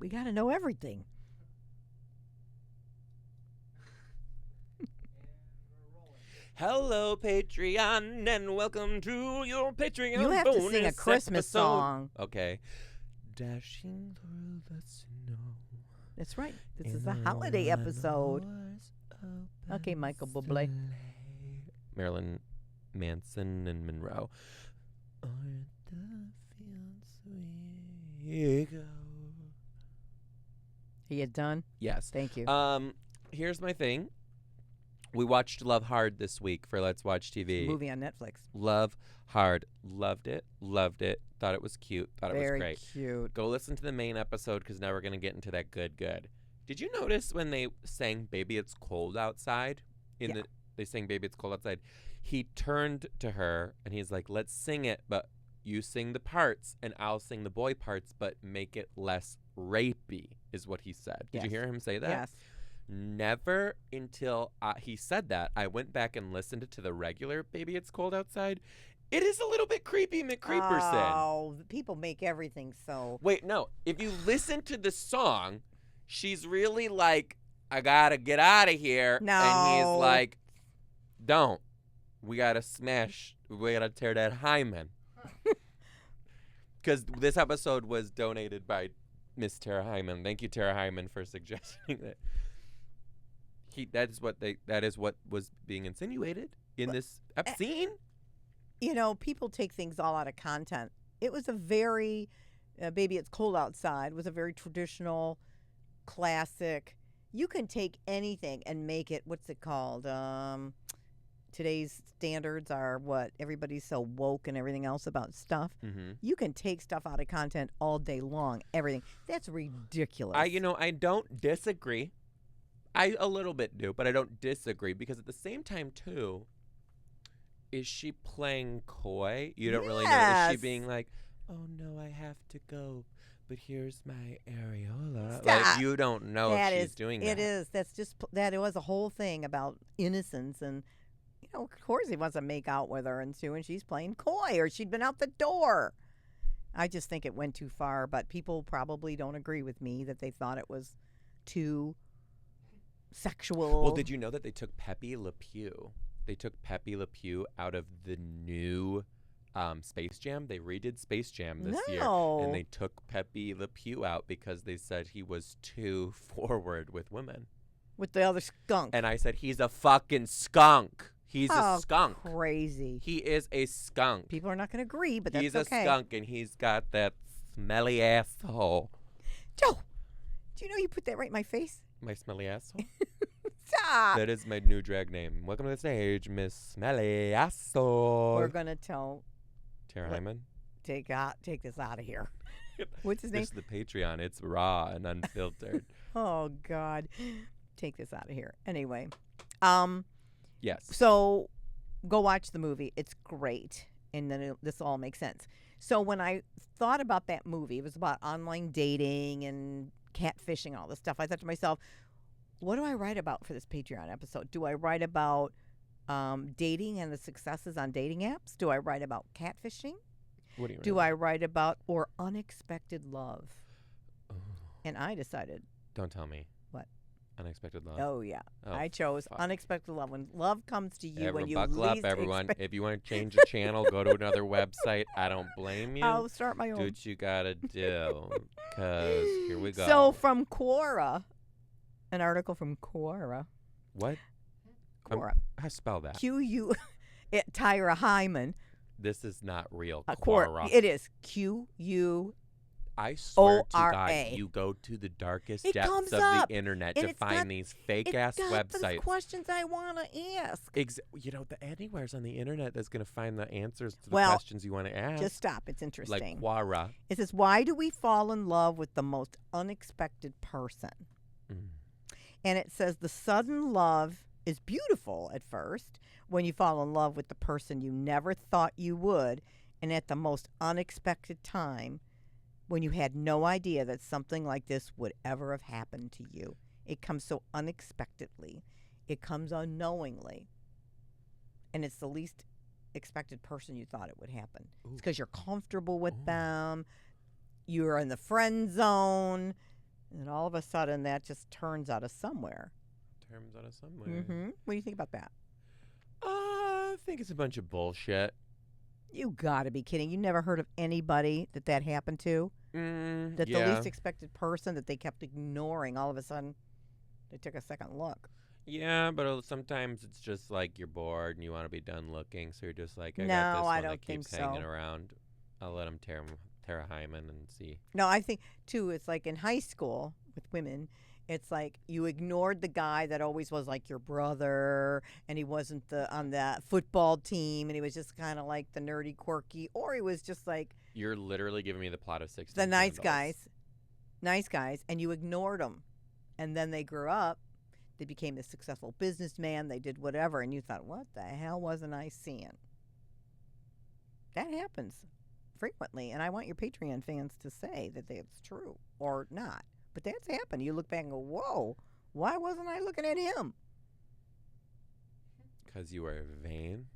We got to know everything. Hello, Patreon, and welcome to your Patreon You have to sing a bonus Christmas episode. song. Okay. Dashing through the snow. That's right. This is a holiday episode. Okay, Michael Bublé. Marilyn Manson and Monroe. Aren't the fields we go? Are you done? Yes. Thank you. Here's my thing. We watched Love Hard this week for Let's Watch TV. Movie on Netflix. Love Hard. Loved it. Loved it. Thought it was cute. Thought it was great. Very cute. Go listen to the main episode because now we're going to get into that good. Did you notice when they sang Baby It's Cold Outside? They sang Baby It's Cold Outside. He turned to her and he's like, let's sing it, but you sing the parts and I'll sing the boy parts, but make it less rapey, is what he said. Did you hear him say that? Yes. Never until he said that, I went back and listened to the regular Baby It's Cold Outside. It is a little bit creepy McCreeperson. Oh, people make everything so. Wait, no. If you listen to the song, she's really like, I gotta get out of here. No. And he's like, don't. We gotta smash. We gotta tear that hymen. Because this episode was donated by Miss Tara Hyman. Thank you, Tara Hyman, for suggesting that. That is what was being insinuated in this scene. You know, people take things all out of content. It was a very, Baby It's Cold Outside was a very traditional, classic. You can take anything and make it, what's it called? Today's standards are what? Everybody's so woke and everything else about stuff. Mm-hmm. You can take stuff out of content all day long, everything. That's ridiculous. I don't disagree. I a little bit do, but I don't disagree because at the same time, too, is she playing coy? You don't really know. Is she being like, oh, no, I have to go, but here's my areola? Stop. Like, you don't know That if she's is- doing that. It is. That's just, that it was a whole thing about innocence and, you know, of course he wants to make out with her and she's playing coy or she'd been out the door. I just think it went too far, but people probably don't agree with me that they thought it was too sexual. Well, did you know that they took Pepe Le Pew? They took Pepe Le Pew out of the new Space Jam. They redid Space Jam this year. And they took Pepe Le Pew out because they said he was too forward with women. With the other skunk. And I said, he's a fucking skunk. He's a skunk. Crazy. He is a skunk. People are not going to agree, but that's he's okay. a skunk, and he's got that smelly asshole. Joe, do you know you put that right in my face? My smelly asshole? Stop. That is my new drag name. Welcome to the stage, Miss Smelly Asshole. We're going to tell Tara Hyman. Take this out of here. What's his name? This is the Patreon. It's raw and unfiltered. Oh, God. Take this out of here. Anyway. Yes. So go watch the movie. It's great. And then this all makes sense. So when I thought about that movie, it was about online dating and catfishing and all this stuff. I thought to myself, what do I write about for this Patreon episode? Do I write about dating and the successes on dating apps? Do I write about catfishing? What do you Do I write about or unexpected love? Oh. And I decided. Don't tell me. What? Unexpected love. Oh, yeah. Oh, I chose unexpected love. When love comes to you when you buckle least up, everyone. expect. If you want to change the channel, go to another website. I don't blame you. I'll start my Do own. what you got to do. Because here we go. So from Quora, an article from Quora. What? Quora. How spell that? Q-U, Tyra Hyman. This is not real. Quora. It is Q-U. I swear to O-R-A. God, you go to the darkest It depths comes of up, the internet and to it's got- find these fake-ass It's got the websites. questions I want to ask. Anywhere's on the internet that's going to find the answers to the Well, questions you want to ask. Just stop. It's like interesting. Quora. It says, why do we fall in love with the most unexpected person? Mm. And it says the sudden love is beautiful at first when you fall in love with the person you never thought you would, and at the most unexpected time when you had no idea that something like this would ever have happened to you. It comes so unexpectedly. It comes unknowingly. And it's the least expected person you thought it would happen. It's because you're comfortable with them. You're in the friend zone. And all of a sudden, that just turns out of somewhere. Terms out of somewhere. Mm-hmm. What do you think about that? I think it's a bunch of bullshit. You got to be kidding. You never heard of anybody that happened to? That Yeah. the least expected person that they kept ignoring, all of a sudden, they took a second look. Yeah, but sometimes it's just like you're bored and you want to be done looking, so you're just like, I No, got this I one don't that keeps think hanging so. around. I'll let him tear a hymen and see. No, I think, too, it's like in high school with women, it's like you ignored the guy that always was like your brother, and he wasn't on that football team, and he was just kind of like the nerdy, quirky, or he was just like You're literally giving me the plot of 16 the nice Candles. guys, and you ignored them. And then they grew up, they became a successful businessman, they did whatever, and you thought, what the hell wasn't I seeing? That happens frequently, and I want your Patreon fans to say that it's true or not. But that's happened. You look back and go, whoa, why wasn't I looking at him? Because you were vain.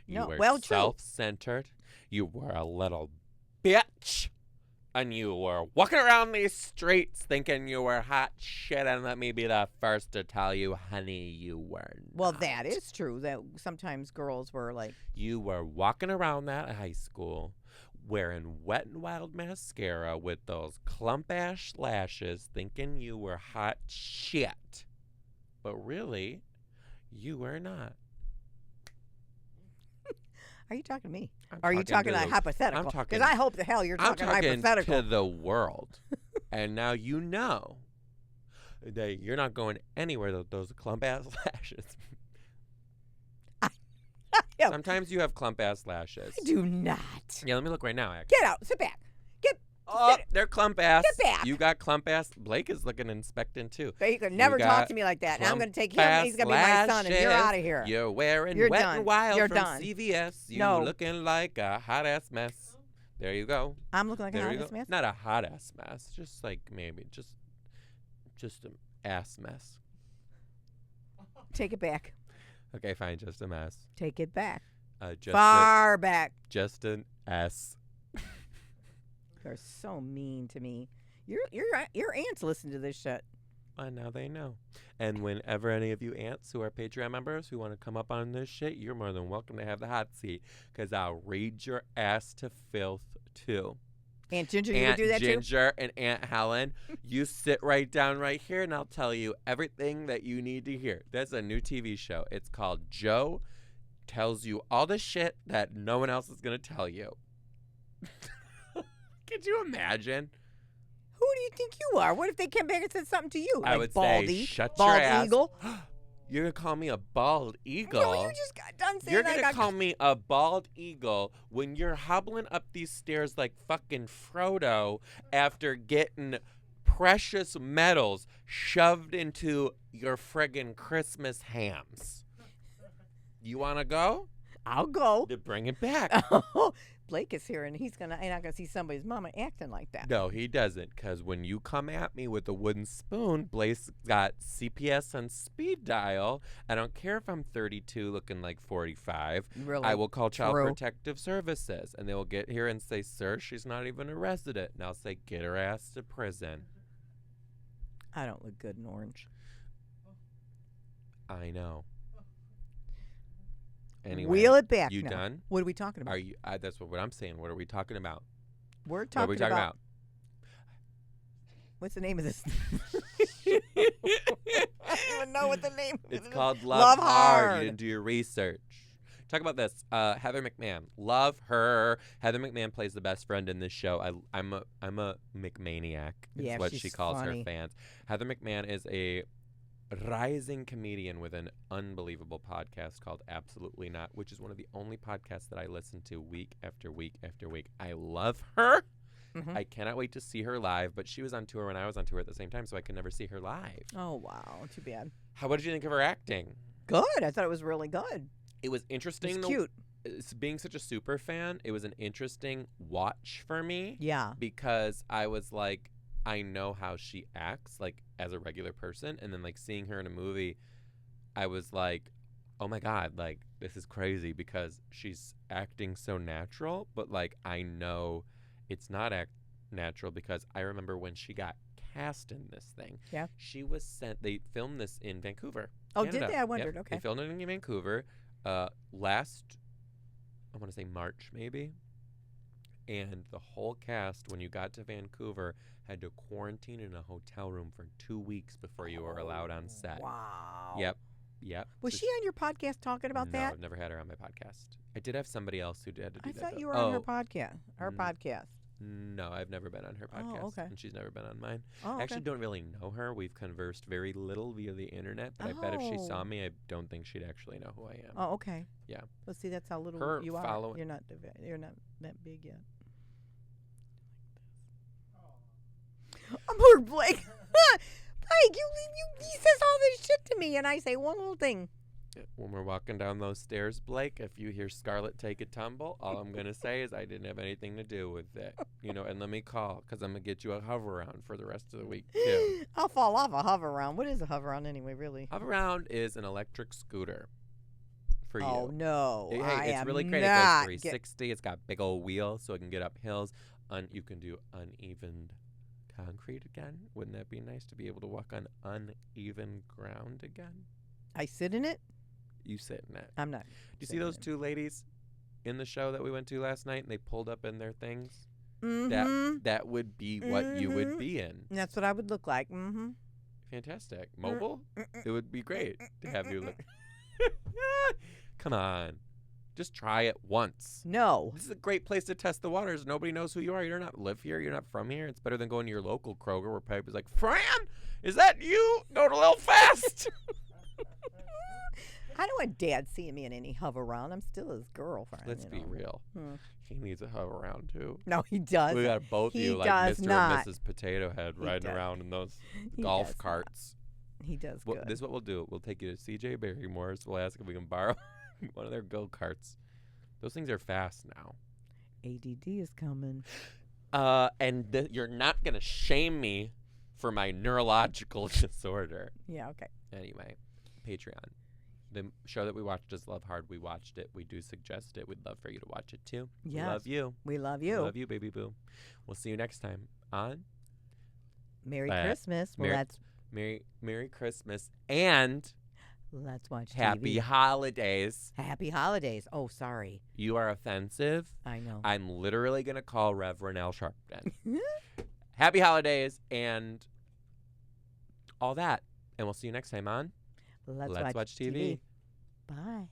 You No, were well, true. self-centered. You were a little bitch. And you were walking around these streets thinking you were hot shit. And let me be the first to tell you, honey, you were not. Well, that is true, that sometimes girls were like, You were walking around that high school wearing Wet n Wild mascara with those clump-ass lashes thinking you were hot shit. But really, you were not. are you talking to me? I'm Or are you talking to a the- hypothetical? I'm talking- Because I hope the hell you're I'm talking talking hypothetical. to the world. And now you know that you're not going anywhere with those clump-ass lashes. Yeah. Sometimes you have clump-ass lashes. I do not. Yeah, let me look right now, actually. Get out. Sit back. Oh, Sit- they're clump ass. Get back. You got clump ass. Blake is looking inspecting too. You could never got talk to me like that. And I'm going to take him. He's going to be my son, and you're out of here. You're wearing You're Wet done. n Wild You're from done. CVS. You No. looking like a hot ass mess. There you go. I'm looking like a There you hot go. mess. Not a hot ass mess. Just like maybe just an ass mess. Take it back. Okay, fine. Just a mess. Take it back. Far back. just an S. You're so mean to me. Your aunts listen to this shit. And now they know. And whenever any of you aunts who are Patreon members who want to come up on this shit, you're more than welcome to have the hot seat, because I'll read your ass to filth too. Aunt Ginger, you would Aunt do that Ginger and Aunt Helen, you sit right down right here, and I'll tell you everything that you need to hear. That's a new TV show. It's called Joe Tells You All the Shit That No One Else Is Going to Tell You. Could you imagine? Who do you think you are? What if they came back and said something to you? I Like would baldy, say, shut bald your ass. eagle. You're going to call me a bald eagle? No, you just got done saying You're I going to got call me a bald eagle when you're hobbling up these stairs like fucking Frodo after getting precious metals shoved into your friggin' Christmas hams. You want to go? I'll go. To bring it back. Blake is here, and he's not gonna see somebody's mama acting like that. No, he doesn't, because when you come at me with a wooden spoon, Blake's got CPS on speed dial. I don't care if I'm 32 looking like 45. Really? I will call Child True. Protective Services, and they will get here and say, sir, she's not even a resident. And I'll say, get her ass to prison. I don't look good in orange. I know. Anyway, Wheel it back. you now. done? What are we talking about? Are you? That's what I'm saying. What are we talking about? We're What are talking, we talking about? What's the name of this? I don't even know what the name is. It's called Love Love Hard. Hard. You didn't do your research. Talk about this. Heather McMahon. Love her. Heather McMahon plays the best friend in this show. I'm a McManiac. Is Yeah, what she's she calls funny. her fans. Heather McMahon is a rising comedian with an unbelievable podcast called Absolutely Not, which is one of the only podcasts that I listen to week after week after week. I love her. Mhm. I cannot wait to see her live, but she was on tour when I was on tour at the same time, so I could never see her live. Oh wow, too bad. What did you think of her acting? Good. I thought it was really good. It was It interesting. was cute. Being such a super fan, it was an interesting watch for me Yeah. because I was like, I know how she acts, like, as a regular person, and then, like, seeing her in a movie, I was like, oh my God, like, this is crazy because she's acting so natural, but, like, I know it's not natural because I remember when she got cast in this thing. Yeah. She was sent. They filmed this in Vancouver. Oh, Canada. did they? I wondered. Yep. Okay. They filmed it in Vancouver last, I want to say March maybe. And the whole cast, when you got to Vancouver, had to quarantine in a hotel room for 2 weeks before you were allowed on set. Wow. Yep. Was So she on your podcast talking about no, that? I've never had her on my podcast. I did have somebody else who had to do I that. thought though. you were on her podcast. Our podcast. No, I've never been on her podcast. Oh, okay. And she's never been on mine. Oh, okay. I actually don't really know her. We've conversed very little via the internet, but I bet if she saw me, I don't think she'd actually know who I am. Oh, okay. Yeah. Let's see. That's how little Her you are. following- You're not that big yet. Poor Blake. Blake, he says all this shit to me, and I say one little thing. When we're walking down those stairs, Blake, if you hear Scarlett take a tumble, all I'm going to say is I didn't have anything to do with it. And let me call, because I'm going to get you a hover round for the rest of the week, too. I'll fall off a hover round. What is a hover round anyway, really? Hover round is an electric scooter for you. Oh, no. Hey, it's really great. It goes 360. It's got big old wheels, so it can get up hills. You can do uneven concrete again. Wouldn't that be nice to be able to walk on uneven ground again? I sit in it? You sit in it. I'm not. Do you see those two ladies in the show that we went to last night, and they pulled up in their things? Mm-hmm. That would be what you would be in. That's what I would look like. Mm-hmm. Fantastic. Mobile? It would be great to have you look. Come on. Just try it once. No. This is a great place to test the waters. Nobody knows who you are. You do not live here. You're not from here. It's better than going to your local Kroger where Pipe is like, Fran, is that you? Going a little fast. I don't want Dad seeing me in any hover round. I'm still his girlfriend. Let's be real. He needs a hover around too. No, he does. We got both of you like does Mr. not. and Mrs. Potato Head riding around in those golf carts. He does Well, good. this is what we'll do. We'll take you to CJ Barrymore's. We'll ask if we can borrow one of their go-karts. Those things are fast now. ADD is coming. And you're not going to shame me for my neurological disorder. Yeah, okay. Anyway, Patreon. The show that we watched is Love Hard. We watched it. We do suggest it. We'd love for you to watch it too. Yes. We love you. We love you. We love you, baby boo. We'll see you next time on Merry Christmas. Well, that's Merry Christmas and Let's Watch TV. Happy Holidays. Happy Holidays. Oh, sorry. You are offensive. I know. I'm literally going to call Reverend Al Sharpton. Happy Holidays and all that. And we'll see you next time on Let's Watch TV. Bye.